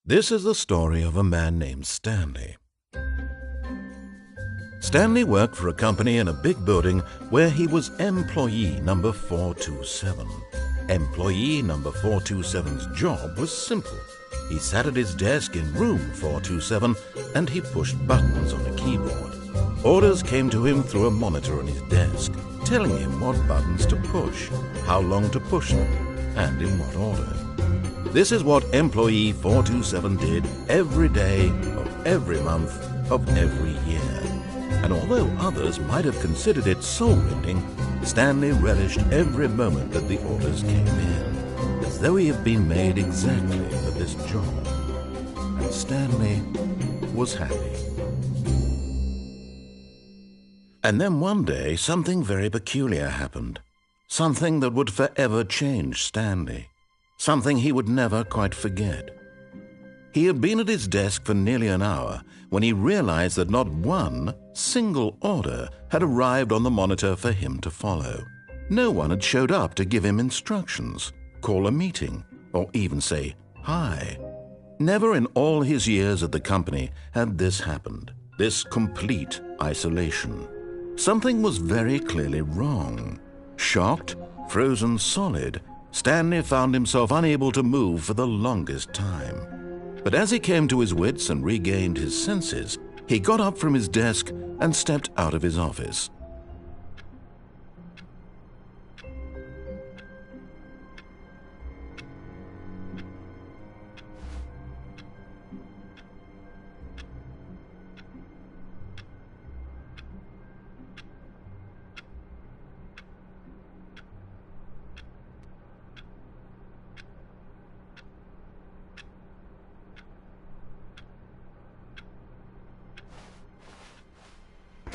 This is the story of a man named Stanley. Stanley worked for a company in a big building where he was employee number 427. Employee number 427's job was simple. He sat at his desk in room 427 and he pushed buttons on a keyboard. Orders came to him through a monitor on his desk, telling him what buttons to push, how long to push them, and in what order. This is what employee 427 did every day of every month of every year. And although others might have considered it soul-rending, Stanley relished every moment that the orders came in, as though he had been made exactly for this job. And Stanley was happy. And then one day, something very peculiar happened. Something that would forever change Stanley. Something he would never quite forget. He had been at his desk for nearly an hour when he realized that not one single order had arrived on the monitor for him to follow. No one had showed up to give him instructions, call a meeting, or even say hi. Never in all his years at the company had this happened, this complete isolation. Something was very clearly wrong. Shocked, frozen solid, Stanley found himself unable to move for the longest time. But as he came to his wits and regained his senses, he got up from his desk and stepped out of his office.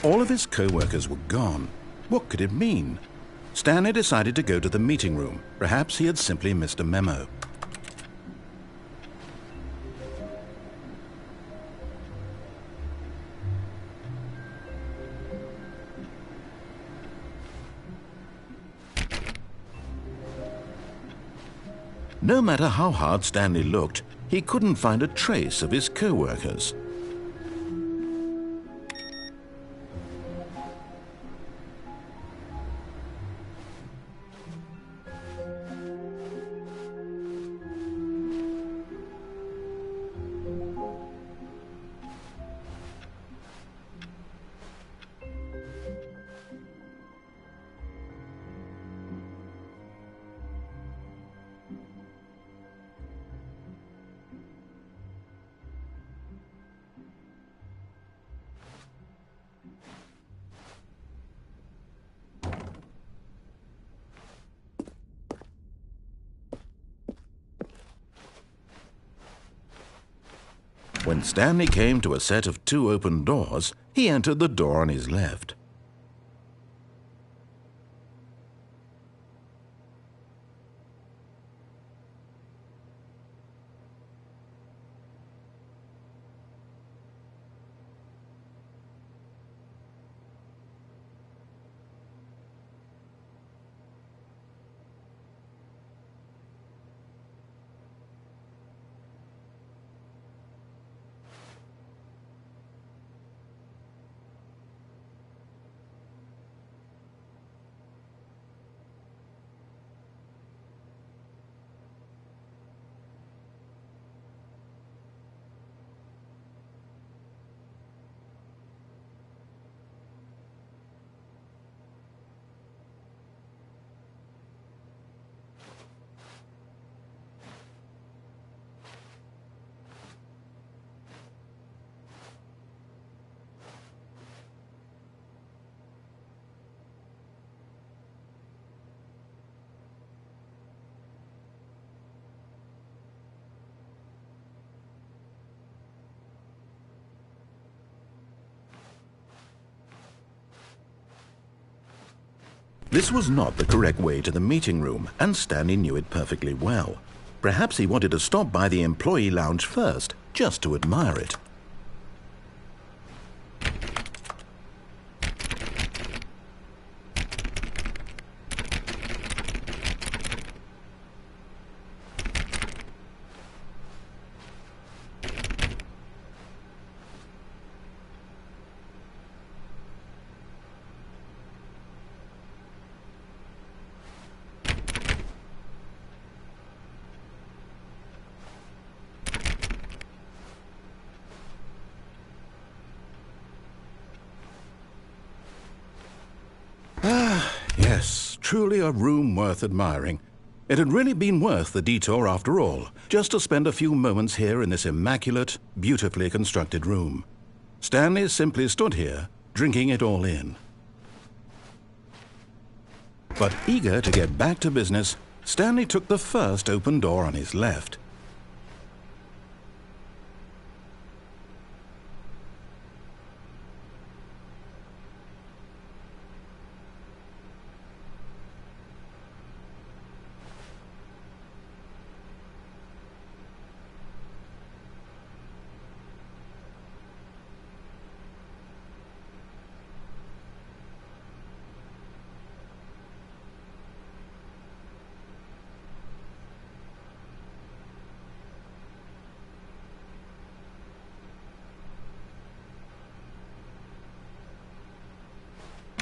All of his co-workers were gone. What could it mean? Stanley decided to go to the meeting room. Perhaps he had simply missed a memo. No matter how hard Stanley looked, he couldn't find a trace of his co-workers. When Stanley came to a set of 2 open doors, he entered the door on his left. This was not the correct way to the meeting room, and Stanley knew it perfectly well. Perhaps he wanted to stop by the employee lounge first, just to admire it. truly a room worth admiring. It had really been worth the detour after all, just to spend a few moments here in this immaculate, beautifully constructed room. Stanley simply stood here, drinking it all in. But eager to get back to business, Stanley took the first open door on his left.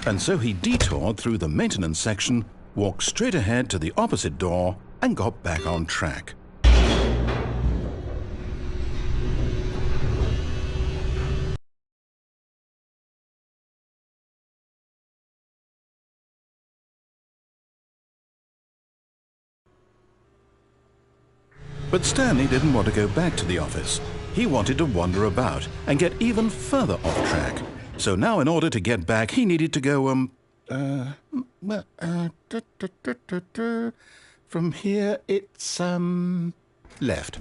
And so he detoured through the maintenance section, walked straight ahead to the opposite door, and got back on track. But Stanley didn't want to go back to the office. He wanted to wander about and get even further off track. So now in order to get back, he needed to go, from here it's, left.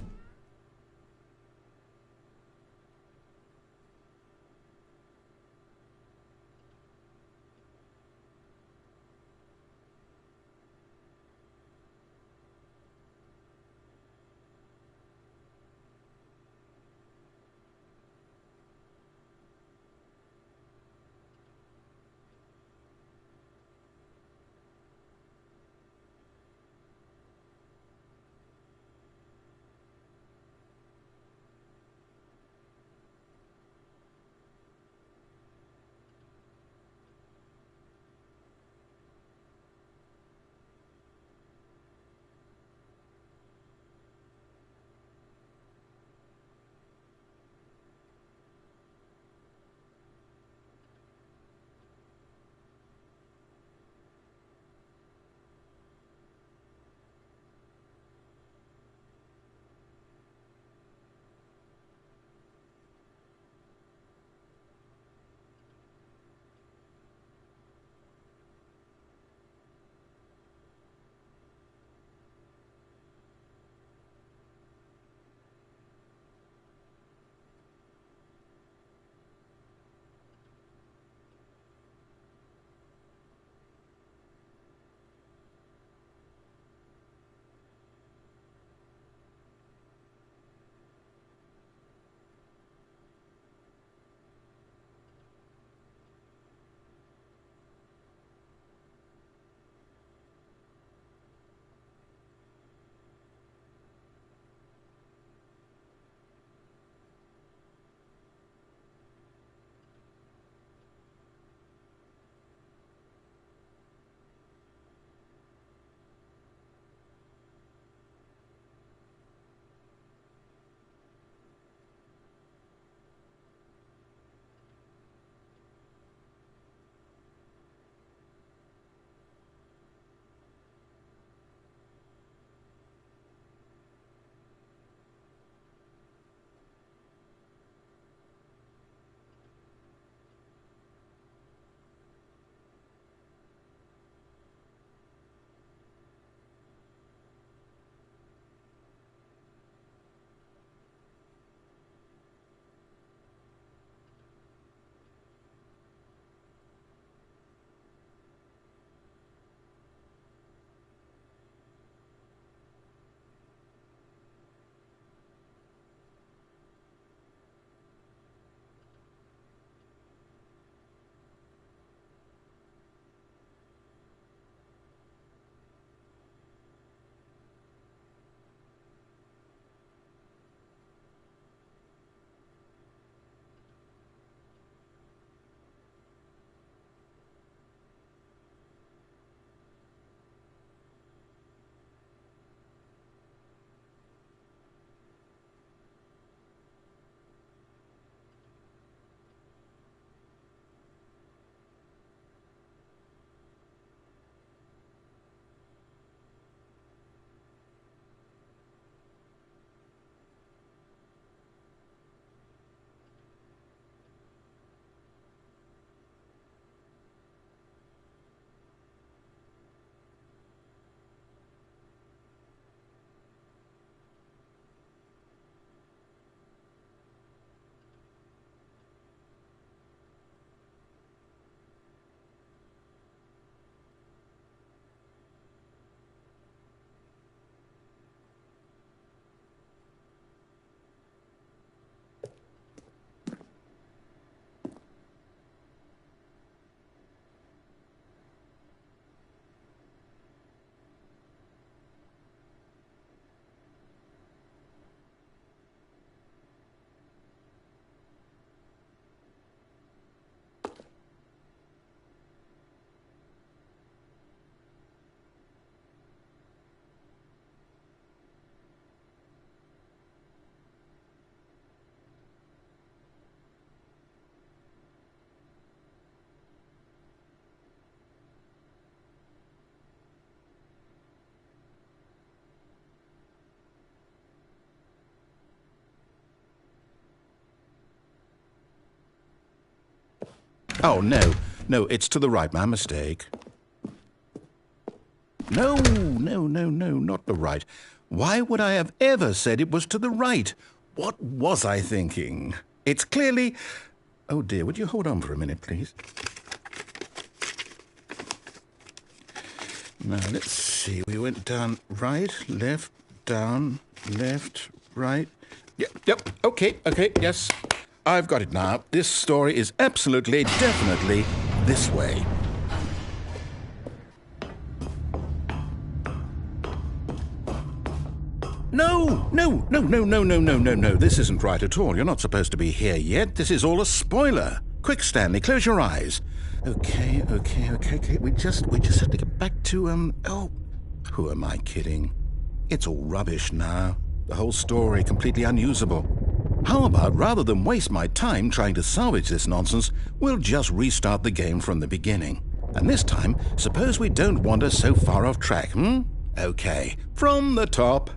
Oh, no. No, it's to the right. My mistake. No, not the right. Why would I have ever said it was to the right? What was I thinking? It's clearly... Oh, dear, would you hold on for a minute, please? Now, let's see. We went down right, left, down, left, right. Yep, okay, yes. I've got it now. This story is absolutely, definitely this way. No. This isn't right at all. You're not supposed to be here yet. This is all a spoiler. Quick, Stanley, close your eyes. Okay. We just have to get back to, oh, who am I kidding? It's all rubbish now. The whole story completely unusable. How about, rather than waste my time trying to salvage this nonsense, we'll just restart the game from the beginning. And this time, suppose we don't wander so far off track, Okay, from the top.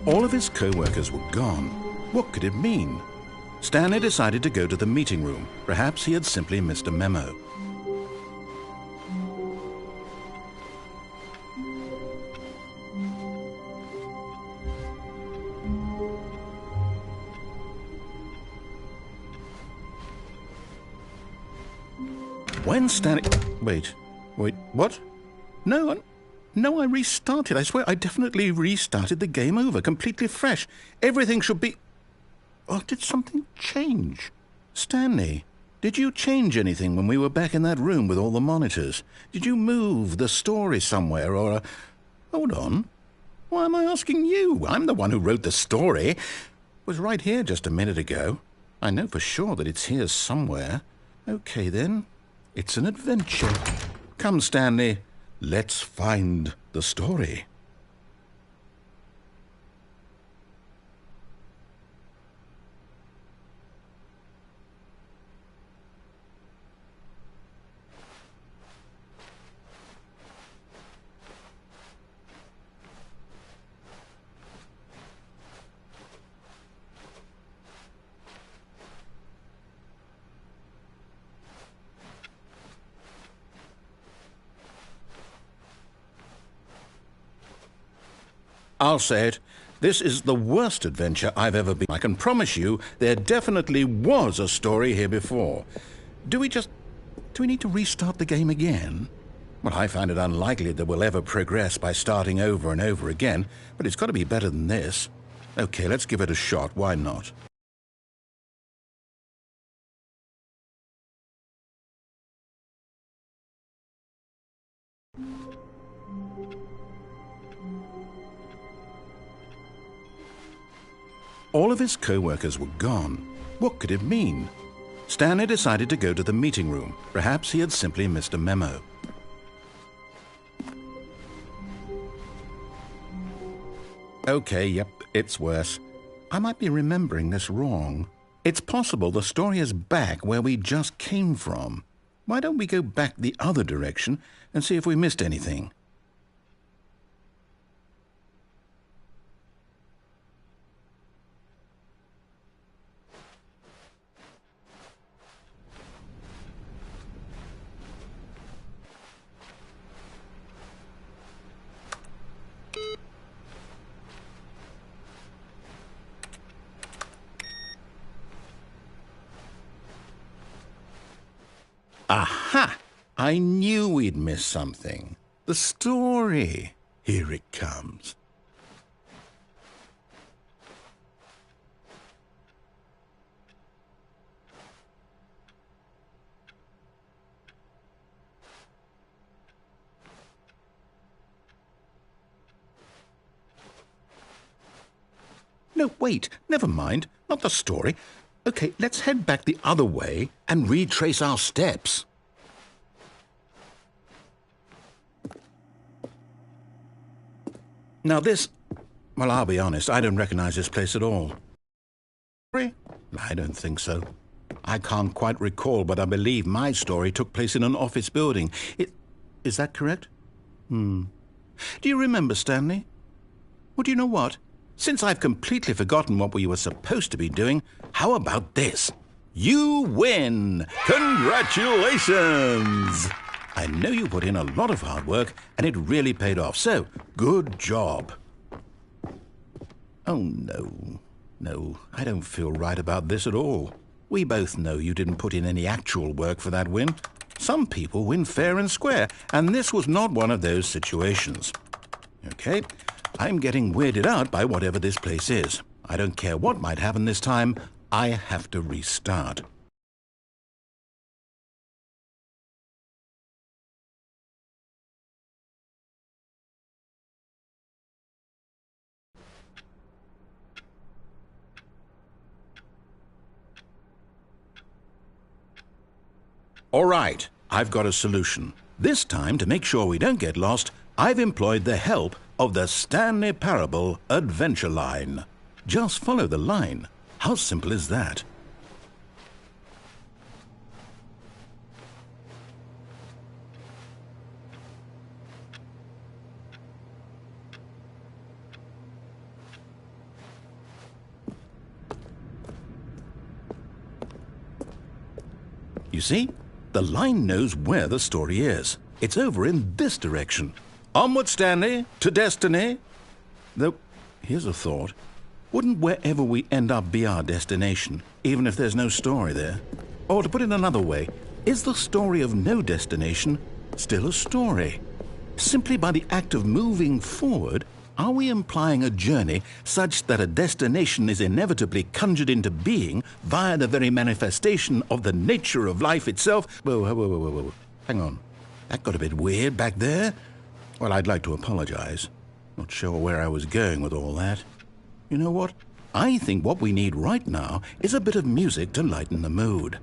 All of his co-workers were gone. What could it mean? Stanley decided to go to the meeting room. Perhaps he had simply missed a memo. When Stanley... Wait, what? No, I restarted. I swear I definitely restarted the game over, completely fresh. Everything should be... Oh, did something change? Stanley, did you change anything when we were back in that room with all the monitors? Did you move the story somewhere or... Hold on. Why am I asking you? I'm the one who wrote the story. It was right here just a minute ago. I know for sure that it's here somewhere. Okay, then. It's an adventure. Come, Stanley. Let's find the story. I'll say it. This is the worst adventure I've ever been. I can promise you there definitely was a story here before. Do we need to restart the game again? Well, I find it unlikely that we'll ever progress by starting over and over again, but it's got to be better than this. Okay, let's give it a shot. Why not? All of his co-workers were gone. What could it mean? Stanley decided to go to the meeting room. Perhaps he had simply missed a memo. Okay, yep, it's worse. I might be remembering this wrong. It's possible the story is back where we just came from. Why don't we go back the other direction and see if we missed anything? Aha! I knew we'd miss something. The story. Here it comes. No, wait, never mind. Not the story. Okay, let's head back the other way and retrace our steps. Now this... Well, I'll be honest, I don't recognize this place at all. I don't think so. I can't quite recall, but I believe my story took place in an office building. Is that correct? Do you remember, Stanley? Well, do you know what? Since I've completely forgotten what we were supposed to be doing, how about this? You win! Congratulations! I know you put in a lot of hard work, and it really paid off, so good job. Oh, no. No, I don't feel right about this at all. We both know you didn't put in any actual work for that win. Some people win fair and square, and this was not one of those situations. Okay, I'm getting weirded out by whatever this place is. I don't care what might happen this time. I have to restart. All right, I've got a solution. This time, to make sure we don't get lost, I've employed the help of the Stanley Parable Adventure Line. Just follow the line. How simple is that? You see? The line knows where the story is. It's over in this direction. Onward, Stanley, to destiny. Though, here's a thought. Wouldn't wherever we end up be our destination, even if there's no story there? Or to put it another way, is the story of no destination still a story? Simply by the act of moving forward, are we implying a journey such that a destination is inevitably conjured into being via the very manifestation of the nature of life itself? Whoa. Hang on. That got a bit weird back there. Well, I'd like to apologize. Not sure where I was going with all that. You know what? I think what we need right now is a bit of music to lighten the mood.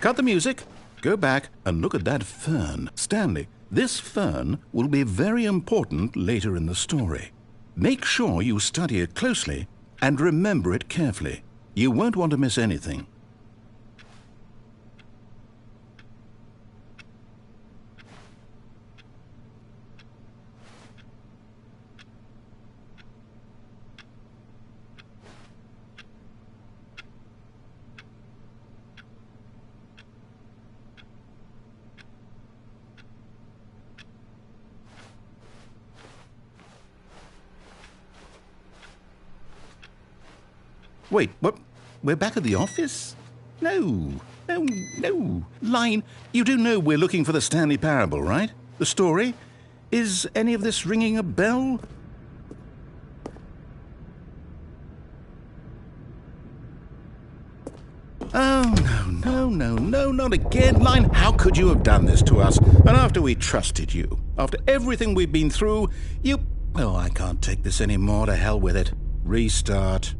Cut the music, go back and look at that fern. Stanley, this fern will be very important later in the story. Make sure you study it closely and remember it carefully. You won't want to miss anything. Wait, what? We're back at the office? No. Line, you do know we're looking for the Stanley Parable, right? The story? Is any of this ringing a bell? Oh, no, not again. Line, how could you have done this to us? And after we trusted you, after everything we've been through, you... Oh, I can't take this anymore. To hell with it. Restart.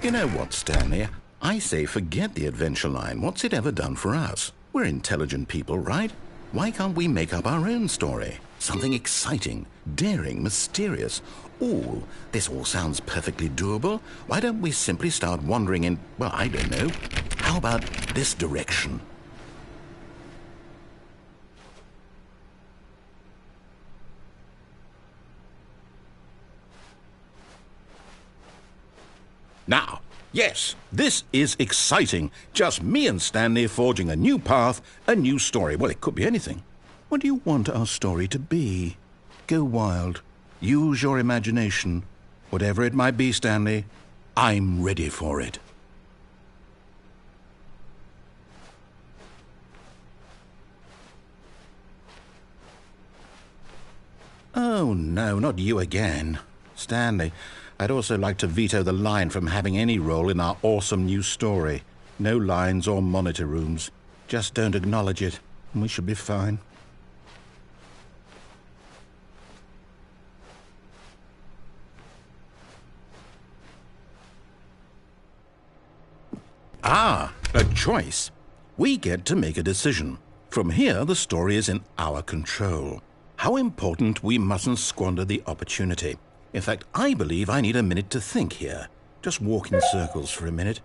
You know what, Stanley? I say forget the adventure line. What's it ever done for us? We're intelligent people, right? Why can't we make up our own story? Something exciting, daring, mysterious. Ooh, this all sounds perfectly doable. Why don't we simply start wandering in, well, I don't know. How about this direction? Now, yes, this is exciting. Just me and Stanley forging a new path, a new story. Well, it could be anything. What do you want our story to be? Go wild. Use your imagination. Whatever it might be, Stanley, I'm ready for it. Oh, no, not you again. Stanley, I'd also like to veto the line from having any role in our awesome new story. No lines or monitor rooms. Just don't acknowledge it, and we should be fine. Ah, a choice. We get to make a decision. From here, the story is in our control. How important we mustn't squander the opportunity. In fact, I believe I need a minute to think here. Just walk in circles for a minute.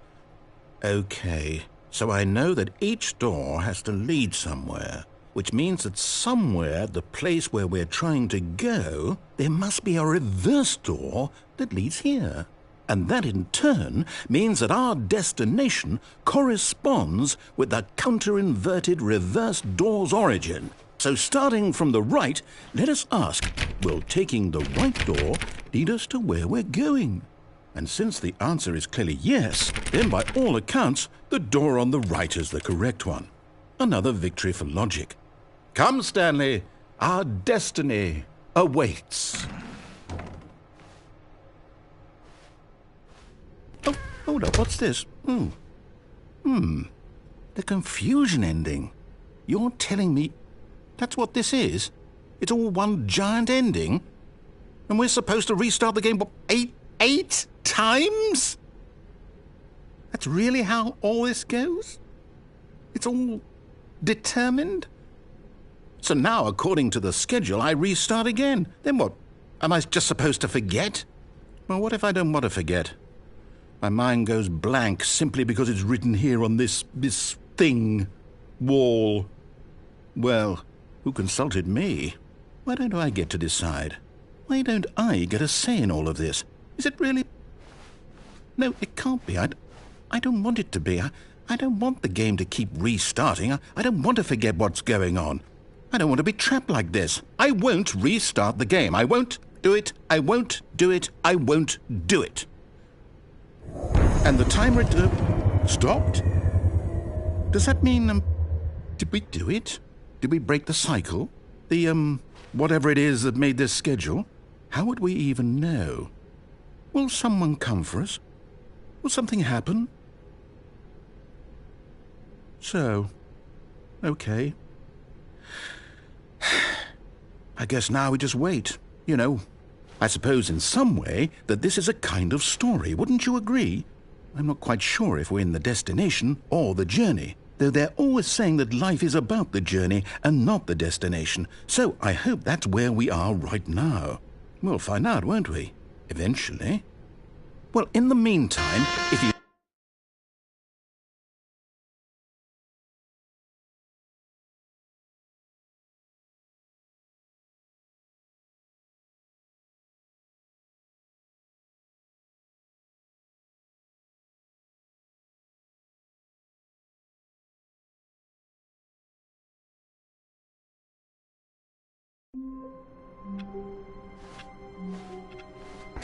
Okay, so I know that each door has to lead somewhere, which means that somewhere, the place where we're trying to go, there must be a reverse door that leads here. And that in turn means that our destination corresponds with the counter-inverted reverse door's origin. So starting from the right, let us ask, will taking the right door lead us to where we're going? And since the answer is clearly yes, then by all accounts, the door on the right is the correct one. Another victory for logic. Come, Stanley, our destiny awaits. Oh, hold up, what's this? The confusion ending. You're telling me that's what this is? It's all one giant ending? And we're supposed to restart the game, what, eight times? That's really how all this goes? It's all determined? So now, according to the schedule, I restart again. Then what? Am I just supposed to forget? Well, what if I don't want to forget? My mind goes blank simply because it's written here on this thing, wall. Well, who consulted me? Why don't I get to decide? Why don't I get a say in all of this? Is it really? No, it can't be. I don't want it to be. I don't want the game to keep restarting. I don't want to forget what's going on. I don't want to be trapped like this. I won't restart the game. I won't do it. I won't do it. I won't do it. And the timer stopped? Does that mean, did we do it? Did we break the cycle? The, whatever it is that made this schedule? How would we even know? Will someone come for us? Will something happen? So, okay. I guess now we just wait, you know. I suppose in some way that this is a kind of story, wouldn't you agree? I'm not quite sure if we're in the destination or the journey, though they're always saying that life is about the journey and not the destination, so I hope that's where we are right now. We'll find out, won't we? Eventually. Well, in the meantime, if you...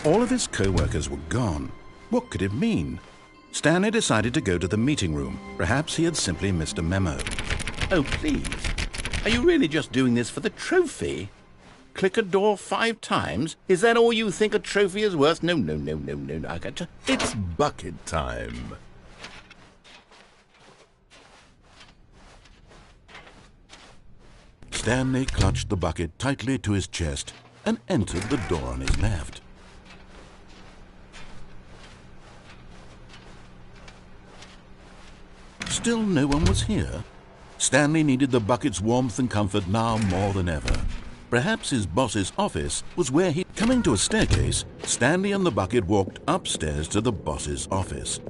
All of his co-workers were gone. What could it mean? Stanley decided to go to the meeting room. Perhaps he had simply missed a memo. Oh, please. Are you really just doing this for the trophy? Click a door 5 times? Is that all you think a trophy is worth? No. I got to... It's bucket time. Stanley clutched the bucket tightly to his chest and entered the door on his left. Still no one was here. Stanley needed the bucket's warmth and comfort now more than ever. Perhaps his boss's office was where he... Coming to a staircase, Stanley and the bucket walked upstairs to the boss's office.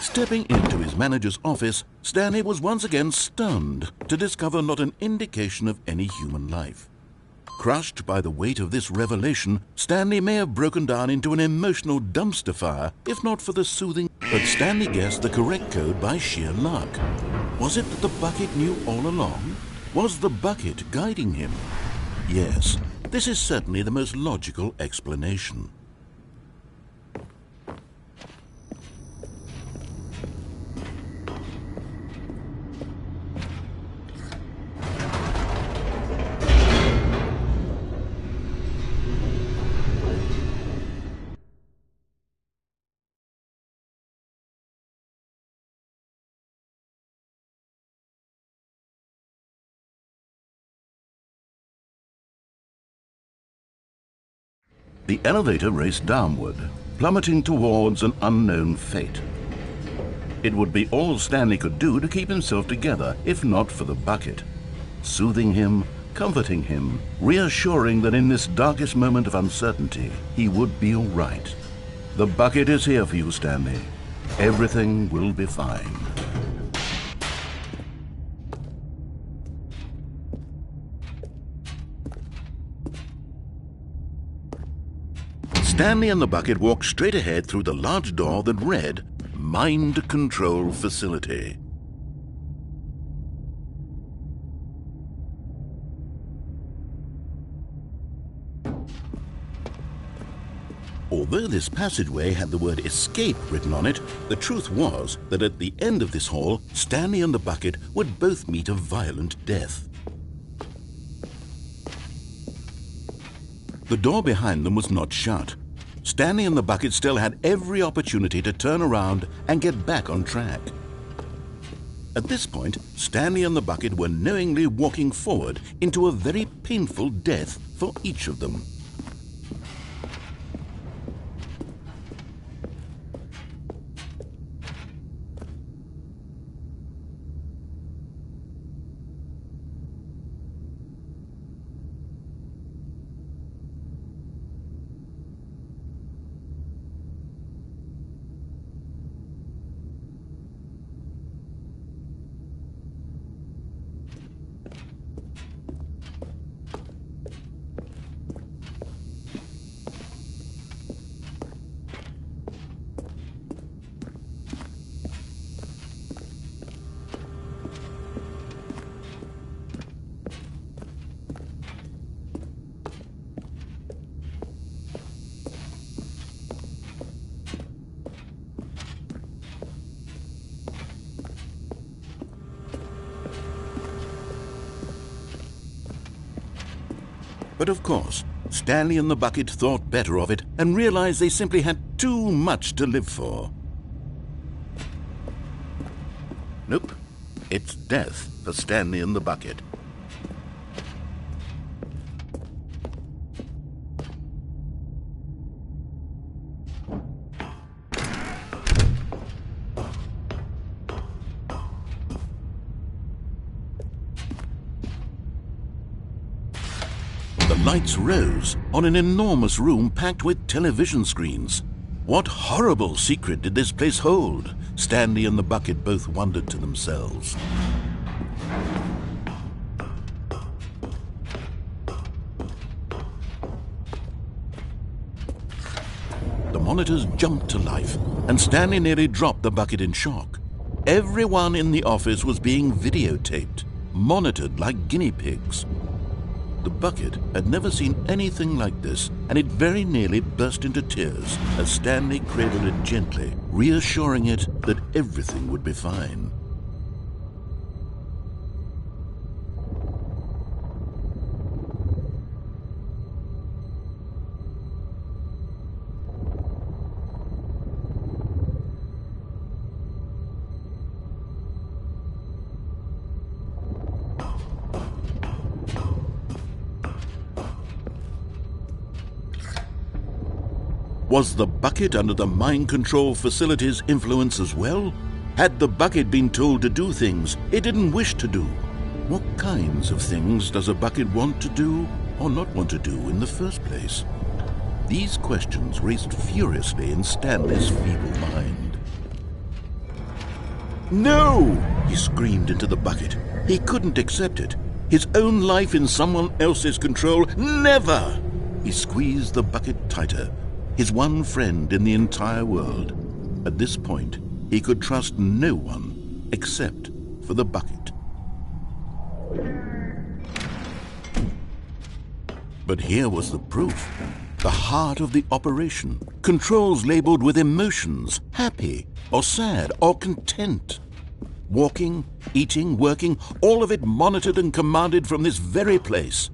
Stepping into his manager's office, Stanley was once again stunned to discover not an indication of any human life. Crushed by the weight of this revelation, Stanley may have broken down into an emotional dumpster fire, if not for the soothing. But Stanley guessed the correct code by sheer luck. Was it that the bucket knew all along? Was the bucket guiding him? Yes, this is certainly the most logical explanation. The elevator raced downward, plummeting towards an unknown fate. It would be all Stanley could do to keep himself together, if not for the bucket. Soothing him, comforting him, reassuring that in this darkest moment of uncertainty, he would be all right. The bucket is here for you, Stanley. Everything will be fine. Stanley and the bucket walked straight ahead through the large door that read, Mind Control Facility. Although this passageway had the word escape written on it, the truth was that at the end of this hall, Stanley and the bucket would both meet a violent death. The door behind them was not shut. Stanley and the bucket still had every opportunity to turn around and get back on track. At this point, Stanley and the bucket were knowingly walking forward into a very painful death for each of them. But of course, Stanley and the bucket thought better of it and realized they simply had too much to live for. Nope, it's death for Stanley and the bucket. The lights rose on an enormous room packed with television screens. What horrible secret did this place hold? Stanley and the bucket both wondered to themselves. The monitors jumped to life, and Stanley nearly dropped the bucket in shock. Everyone in the office was being videotaped, monitored like guinea pigs. The bucket had never seen anything like this, and it very nearly burst into tears as Stanley cradled it gently, reassuring it that everything would be fine. Was the bucket under the mind control facility's influence as well? Had the bucket been told to do things it didn't wish to do? What kinds of things does a bucket want to do or not want to do in the first place? These questions raced furiously in Stanley's feeble mind. No! He screamed into the bucket. He couldn't accept it. His own life in someone else's control, never! He squeezed the bucket tighter. His one friend in the entire world. At this point, he could trust no one except for the bucket. But here was the proof. The heart of the operation. Controls labeled with emotions, happy or sad or content. Walking, eating, working, all of it monitored and commanded from this very place.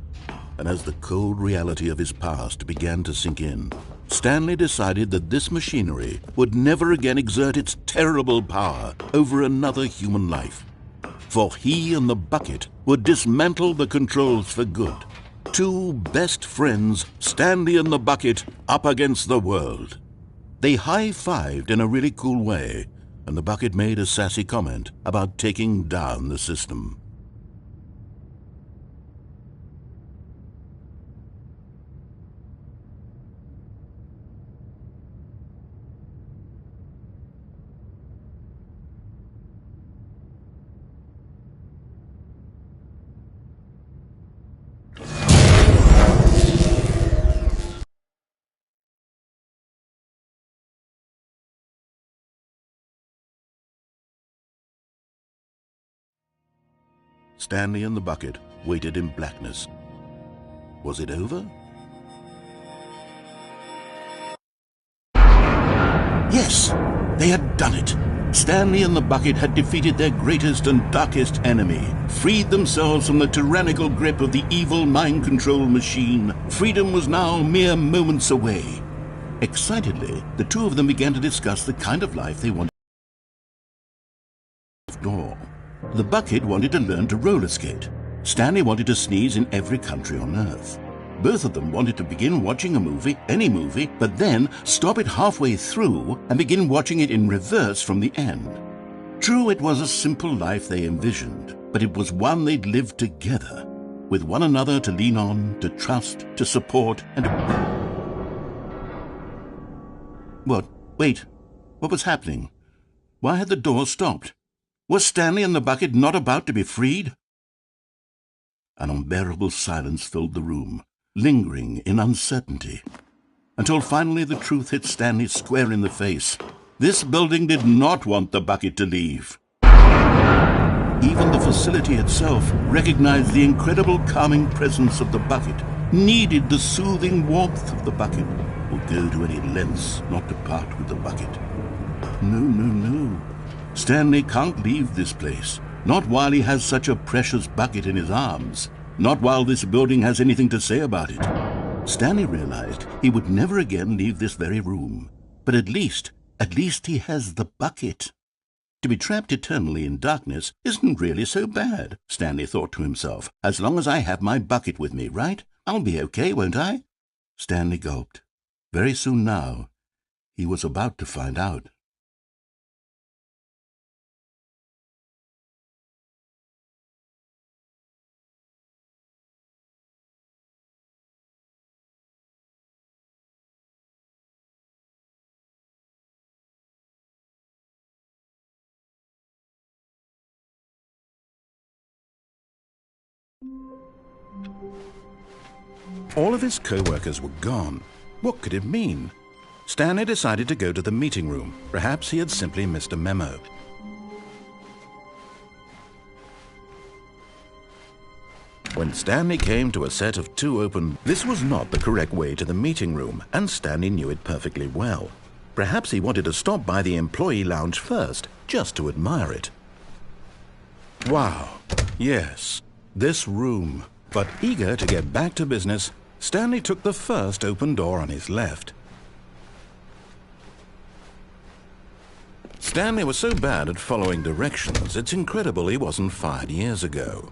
And as the cold reality of his past began to sink in, Stanley decided that this machinery would never again exert its terrible power over another human life. For he and the bucket would dismantle the controls for good. Two best friends, Stanley and the bucket, up against the world. They high-fived in a really cool way, and the bucket made a sassy comment about taking down the system. Stanley and the bucket waited in blackness. Was it over? Yes, they had done it. Stanley and the bucket had defeated their greatest and darkest enemy, freed themselves from the tyrannical grip of the evil mind control machine. Freedom was now mere moments away. Excitedly, the two of them began to discuss the kind of life they wanted to live. The bucket wanted to learn to roller skate. Stanley wanted to sneeze in every country on Earth. Both of them wanted to begin watching a movie, any movie, but then stop it halfway through and begin watching it in reverse from the end. True, it was a simple life they envisioned, but it was one they'd lived together, with one another to lean on, to trust, to support, and to... What? Wait. What was happening? Why had the door stopped? Was Stanley and the bucket not about to be freed? An unbearable silence filled the room, lingering in uncertainty, until finally the truth hit Stanley square in the face. This building did not want the bucket to leave. Even the facility itself recognized the incredible calming presence of the bucket, needed the soothing warmth of the bucket, would go to any lengths not to part with the bucket. No. Stanley can't leave this place, not while he has such a precious bucket in his arms, not while this building has anything to say about it. Stanley realized he would never again leave this very room, but at least he has the bucket. To be trapped eternally in darkness isn't really so bad, Stanley thought to himself. As long as I have my bucket with me, right? I'll be okay, won't I? Stanley gulped. Very soon now, he was about to find out. All of his co-workers were gone. What could it mean? Stanley decided to go to the meeting room. Perhaps he had simply missed a memo. When Stanley came to a set of two open... This was not the correct way to the meeting room, and Stanley knew it perfectly well. Perhaps he wanted to stop by the employee lounge first, just to admire it. Wow, yes, this room. But eager to get back to business, Stanley took the first open door on his left. Stanley was so bad at following directions, it's incredible he wasn't fired years ago.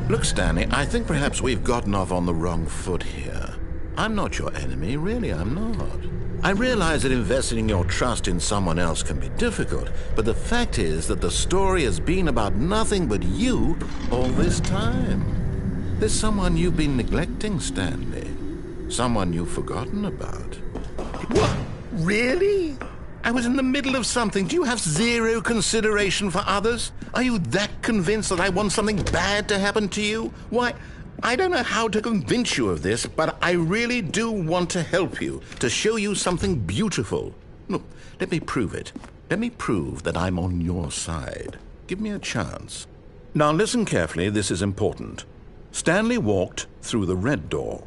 Look, Stanley, I think perhaps we've gotten off on the wrong foot here. I'm not your enemy, really, I'm not. I realize that investing your trust in someone else can be difficult, but the fact is that the story has been about nothing but you all this time. There's someone you've been neglecting, Stanley. Someone you've forgotten about. What? Really? I was in the middle of something. Do you have zero consideration for others? Are you that convinced that I want something bad to happen to you? Why, I don't know how to convince you of this, but I really do want to help you, to show you something beautiful. Look, let me prove it. Let me prove that I'm on your side. Give me a chance. Now listen carefully, this is important. Stanley walked through the red door.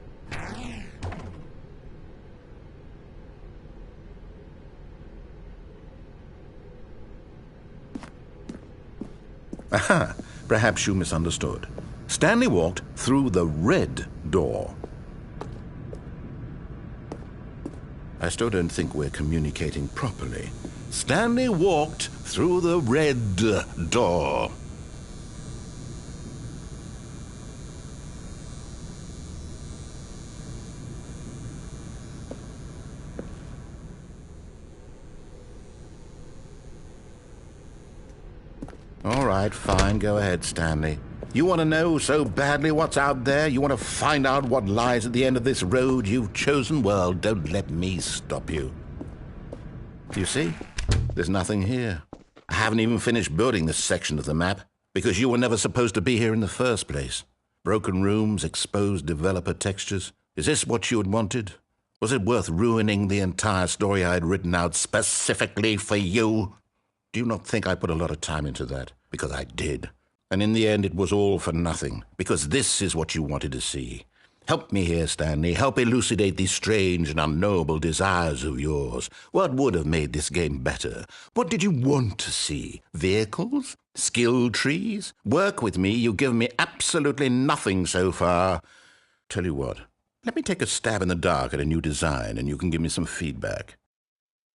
Aha, perhaps you misunderstood. Stanley walked through the red door. I still don't think we're communicating properly. Stanley walked through the red door. All right, fine. Go ahead, Stanley. You want to know so badly what's out there? You want to find out what lies at the end of this road you've chosen? Well, don't let me stop you. You see? There's nothing here. I haven't even finished building this section of the map because you were never supposed to be here in the first place. Broken rooms, exposed developer textures. Is this what you had wanted? Was it worth ruining the entire story I had written out specifically for you? Do you not think I put a lot of time into that? Because I did. And in the end, it was all for nothing. Because this is what you wanted to see. Help me here, Stanley. Help elucidate these strange and unknowable desires of yours. What would have made this game better? What did you want to see? Vehicles? Skill trees? Work with me. You've given me absolutely nothing so far. Tell you what. Let me take a stab in the dark at a new design, and you can give me some feedback.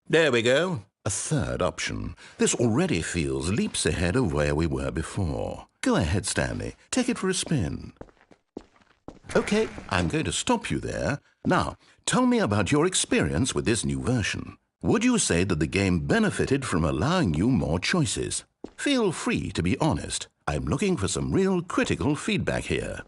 There we go. A third option. This already feels leaps ahead of where we were before. Go ahead, Stanley. Take it for a spin. Okay, I'm going to stop you there. Now, tell me about your experience with this new version. Would you say that the game benefited from allowing you more choices? Feel free to be honest. I'm looking for some real critical feedback here.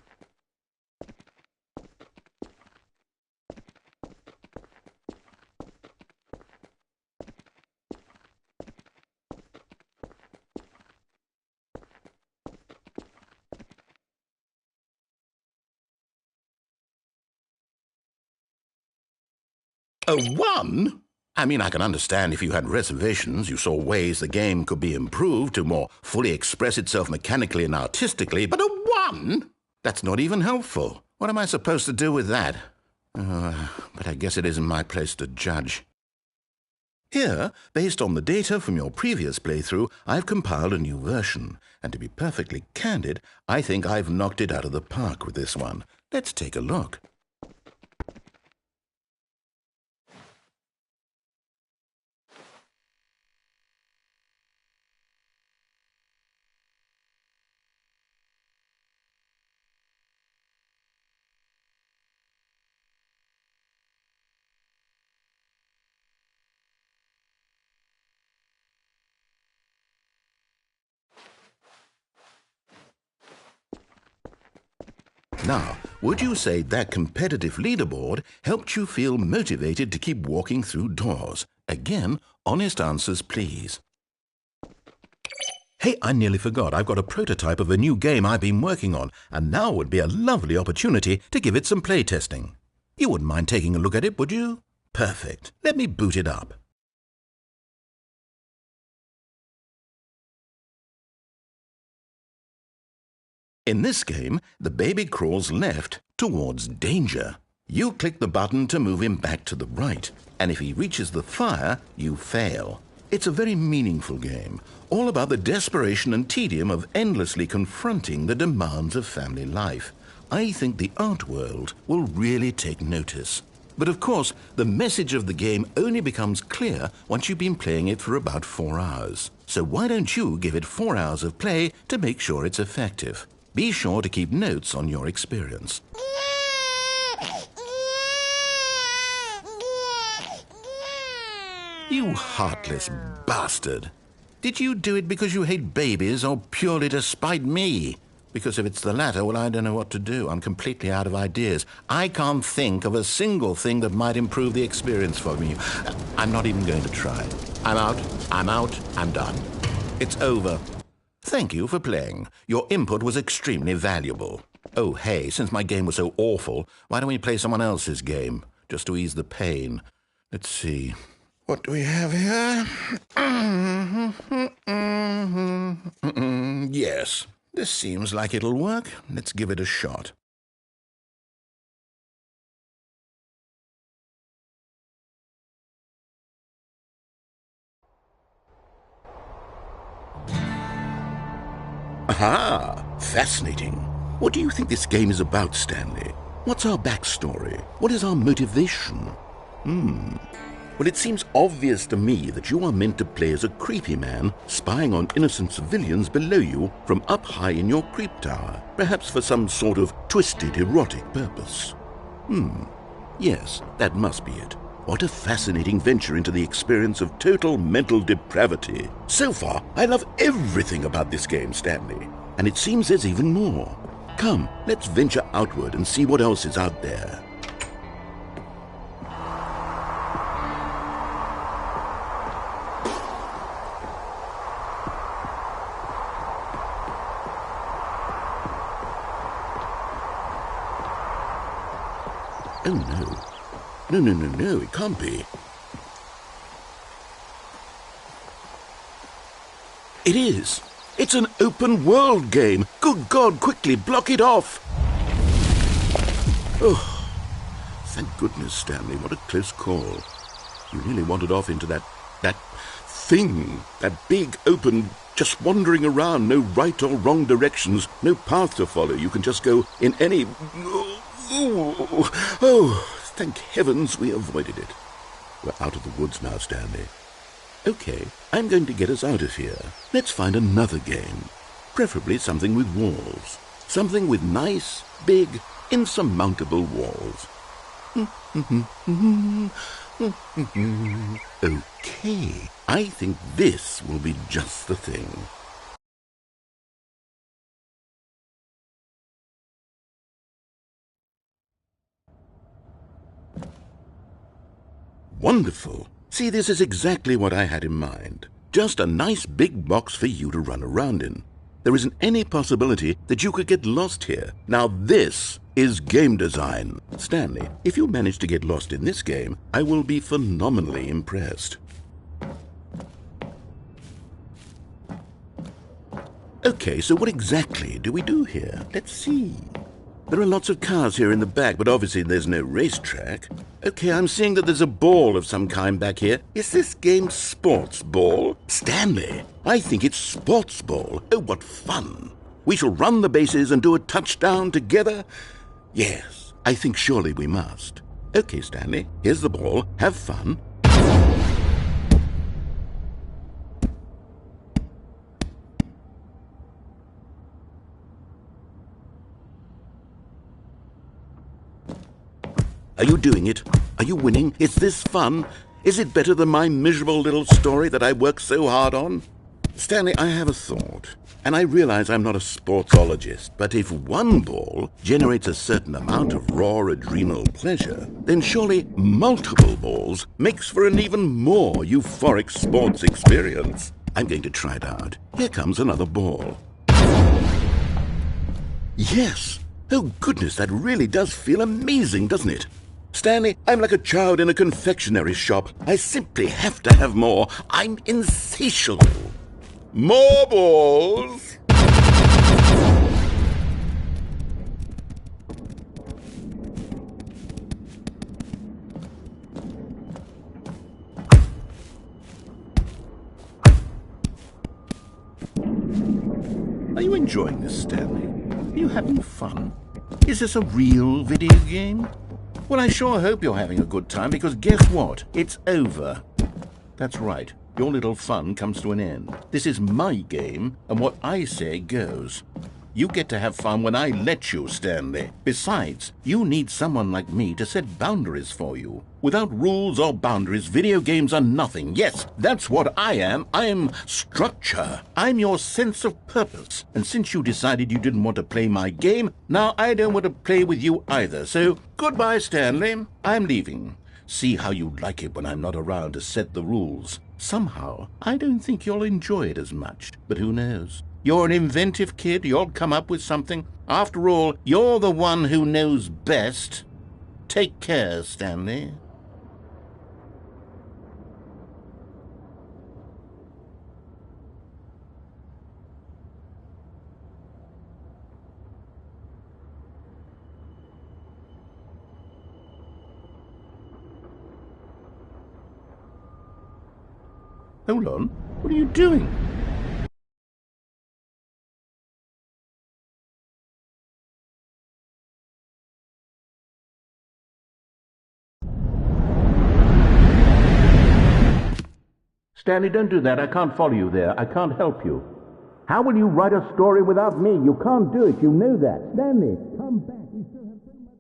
A 1? I mean, I can understand if you had reservations, you saw ways the game could be improved to more fully express itself mechanically and artistically, but a 1? That's not even helpful. What am I supposed to do with that? But I guess it isn't my place to judge. Here, based on the data from your previous playthrough, I've compiled a new version. And to be perfectly candid, I think I've knocked it out of the park with this one. Let's take a look. Now, would you say that competitive leaderboard helped you feel motivated to keep walking through doors? Again, honest answers, please. Hey, I nearly forgot. I've got a prototype of a new game I've been working on, and now would be a lovely opportunity to give it some playtesting. You wouldn't mind taking a look at it, would you? Perfect. Let me boot it up. In this game, the baby crawls left towards danger. You click the button to move him back to the right, and if he reaches the fire, you fail. It's a very meaningful game, all about the desperation and tedium of endlessly confronting the demands of family life. I think the art world will really take notice. But of course, the message of the game only becomes clear once you've been playing it for about 4 hours. So why don't you give it 4 hours of play to make sure it's effective? Be sure to keep notes on your experience. You heartless bastard. Did you do it because you hate babies or purely to spite me? Because if it's the latter, well, I don't know what to do. I'm completely out of ideas. I can't think of a single thing that might improve the experience for me. I'm not even going to try. I'm out, I'm done. It's over. Thank you for playing. Your input was extremely valuable. Oh, hey, since my game was so awful, why don't we play someone else's game, just to ease the pain? Let's see. What do we have here? Yes. This seems like it'll work. Let's give it a shot. Aha! Fascinating. What do you think this game is about, Stanley? What's our backstory? What is our motivation? Well, it seems obvious to me that you are meant to play as a creepy man spying on innocent civilians below you from up high in your creep tower, perhaps for some sort of twisted, erotic purpose. Yes, that must be it. What a fascinating venture into the experience of total mental depravity. So far, I love everything about this game, Stanley, and it seems there's even more. Come, let's venture outward and see what else is out there. Oh, no. No, it can't be. It is. It's an open-world game. Good God, quickly, block it off. Oh, thank goodness, Stanley. What a close call. You really wandered off into that thing. That big, open, just wandering around. No right or wrong directions. No path to follow. You can just go in any... Oh, thank heavens we avoided it. We're out of the woods now, Stanley. Okay, I'm going to get us out of here. Let's find another game. Preferably something with walls. Something with nice, big, insurmountable walls. Okay, I think this will be just the thing. Wonderful. See, this is exactly what I had in mind. Just a nice big box for you to run around in. There isn't any possibility that you could get lost here. Now this is game design. Stanley, if you manage to get lost in this game, I will be phenomenally impressed. Okay, so what exactly do we do here? Let's see. There are lots of cars here in the back, but obviously there's no racetrack. Okay, I'm seeing that there's a ball of some kind back here. Is this game sports ball? Stanley, I think it's sports ball. Oh, what fun. We shall run the bases and do a touchdown together? Yes, I think surely we must. Okay, Stanley, here's the ball. Have fun. Are you doing it? Are you winning? Is this fun? Is it better than my miserable little story that I worked so hard on? Stanley, I have a thought, and I realize I'm not a sportsologist, but if one ball generates a certain amount of raw adrenal pleasure, then surely multiple balls makes for an even more euphoric sports experience. I'm going to try it out. Here comes another ball. Yes! Oh goodness, that really does feel amazing, doesn't it? Stanley, I'm like a child in a confectionery shop. I simply have to have more. I'm insatiable. More balls! Are you enjoying this, Stanley? Are you having fun? Is this a real video game? Well, I sure hope you're having a good time, because guess what? It's over. That's right. Your little fun comes to an end. This is my game, and what I say goes. You get to have fun when I let you, Stanley. Besides, you need someone like me to set boundaries for you. Without rules or boundaries, video games are nothing. Yes, that's what I am. I'm structure. I'm your sense of purpose. And since you decided you didn't want to play my game, now I don't want to play with you either. So, goodbye, Stanley. I'm leaving. See how you like it when I'm not around to set the rules. Somehow, I don't think you'll enjoy it as much. But who knows? You're an inventive kid. You'll come up with something. After all, you're the one who knows best. Take care, Stanley. Hold on. What are you doing? Stanley, don't do that. I can't follow you there. I can't help you. How will you write a story without me? You can't do it. You know that. Stanley, come back. We still have so much...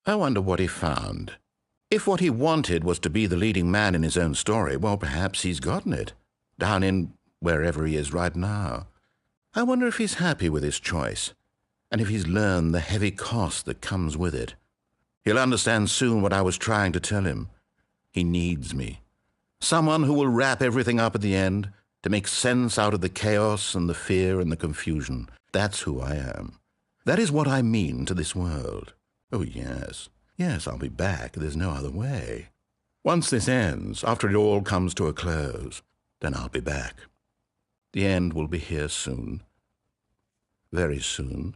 I wonder what he found. If what he wanted was to be the leading man in his own story, well, perhaps he's gotten it, down in wherever he is right now. I wonder if he's happy with his choice, and if he's learned the heavy cost that comes with it. He'll understand soon what I was trying to tell him. He needs me. Someone who will wrap everything up at the end, to make sense out of the chaos and the fear and the confusion. That's who I am. That is what I mean to this world. Oh, yes. Yes, I'll be back. There's no other way. Once this ends, after it all comes to a close, then I'll be back. The end will be here soon. Very soon.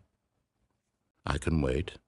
I can wait.